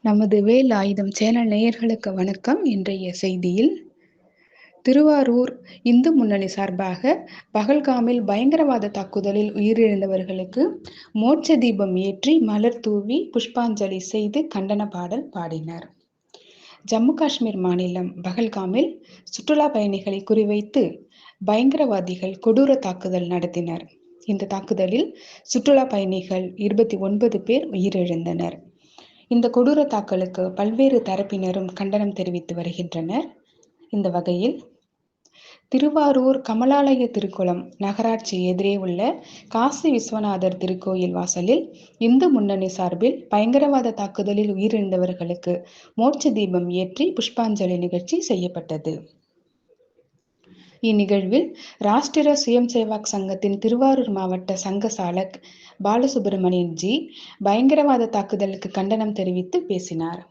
நமது வேல் ஆயுதம் சேனல் நேயர்களுக்கு வணக்கம். இன்றைய செய்தியில் திருவாரூர் இந்து முன்னணி சார்பாக பகல்காமில் பயங்கரவாத தாக்குதலில் உயிரிழந்தவர்களுக்கு மோட்ச தீபம் ஏற்றி மலர் தூவி புஷ்பாஞ்சலி செய்து கண்டன பாடல் பாடினர். ஜம்மு காஷ்மீர் மாநிலம் பகல்காமில் சுற்றுலா பயணிகளை குறிவைத்து பயங்கரவாதிகள் கொடூர தாக்குதல் நடத்தினர். இந்த தாக்குதலில் சுற்றுலா பயணிகள் 29 பேர் உயிரிழந்தனர். இந்த கொடூர தாக்குதலுக்கு பல்வேறு தரப்பினரும் கண்டனம் தெரிவித்து வருகின்றனர். இந்த வகையில் திருவாரூர் கமலாலய திருக்குளம் நகராட்சி எதிரே உள்ள காசி விஸ்வநாதர் திருக்கோயில் வாசலில் இந்து முன்னணி சார்பில் பயங்கரவாத தாக்குதலில் உயிரிழந்தவர்களுக்கு மோட்ச தீபம் ஏற்றி புஷ்பாஞ்சலி நிகழ்ச்சி செய்யப்பட்டது. இந்நிகழ்வில் ராஷ்டிர சுயம் சேவாக் சங்கத்தின் திருவாரூர் மாவட்ட சங்க சாலக் பாலசுப்ரமணியன் ஜி பயங்கரவாத தாக்குதலுக்கு கண்டனம் தெரிவித்து பேசினார்.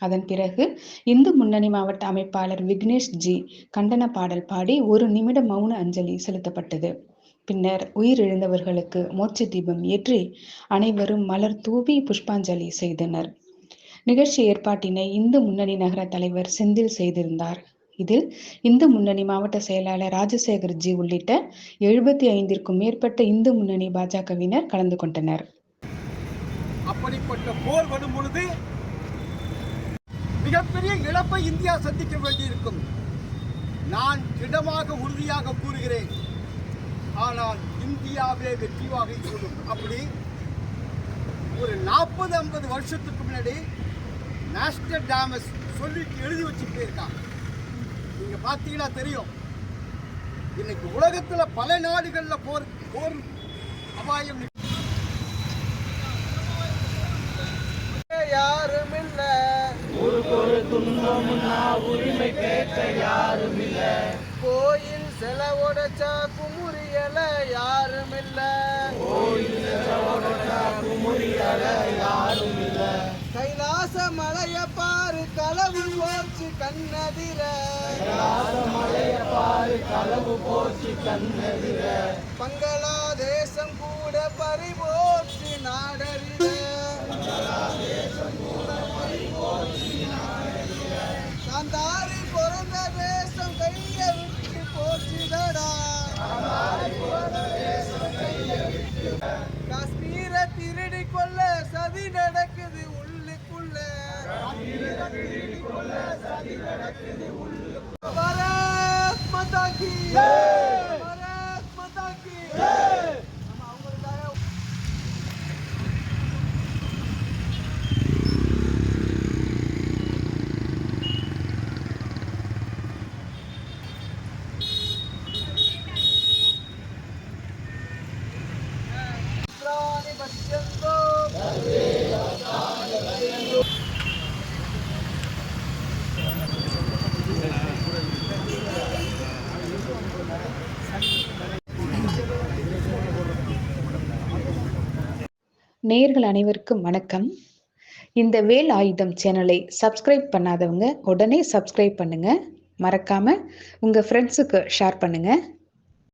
அதன் பிறகு இந்து முன்னணி மாவட்ட அமைப்பாளர் விக்னேஷ் ஜி கண்டன பாடல் பாடி 1 நிமிட மௌன அஞ்சலி செலுத்தப்பட்டது. பின்னர் உயிரிழந்தவர்களுக்கு மோட்ச தீபம் ஏற்றி அனைவரும் மலர் தூவி புஷ்பாஞ்சலி செய்தனர். நிகழ்ச்சி ஏற்பாட்டினை இந்து முன்னணி நகர தலைவர் செந்தில் செய்திருந்தார். இதில் இந்து முன்னணி மாவட்ட செயலாளர் ராஜசேகர் ஜி உள்ளிட்ட 75க்கும் மேற்பட்ட இந்து முன்னணி பாஜகவினர் கலந்து கொண்டனர். அப்படிப்பட்ட போர் வரும் பொழுது மிகப்பெரிய இழப்பை இந்தியா சந்திக்க வேண்டியிருக்கும். நான் திடமாக உறுதியாக கூறுகிறேன், ஆனால் இந்தியாவே வெற்றியாக இருக்கும். அப்படி ஒரு 40-50 வருஷத்துக்கு முன்னாடி நேஷனல் டேமஸ் சொல்லிட்டு எழுதி வச்சு போயிருக்காங்க. நீங்க பார்த்தீங்கன்னா தெரியும். இன்னைக்கு உலகத்துல பல நாடுகள்ல போர் அபாயம். யாரும் இல்ல ஒரு துன்பம்னா உரிமை கேட்க யாரும் இல்ல. கோயில் செலவுடைச்சா குமுறியல யாரும் இல்ல. கோயில் செலவுடைச்சா குமுறியல யாரும் இல்ல. கைலாச மலைய பாரு களவு போச்சு கண்ணெதிர. கைலாச மலைய பாரு களவு போச்சு கண்ணெதிர. பங்களாதேசம் கூட பறிபோச்சு நாடறித. காந்தாரி பிறந்த தேசம் கைய விட்டு போச்சுதடா. காஷ்மீர திருடி கொள்ள சதி நடக்குது உள்ளுக்குள்ள. பாரத் மாதா கி ஜெய், பாரத் மாதா கி ஜெய். நேயர்கள் அனைவருக்கும் வணக்கம். இந்த வேல் ஆயுதம் சேனலை சப்ஸ்கிரைப் பண்ணாதவங்க உடனே சப்ஸ்கிரைப் பண்ணுங்க. மறக்காம உங்க ஃப்ரெண்ட்ஸுக்கு ஷேர் பண்ணுங்க.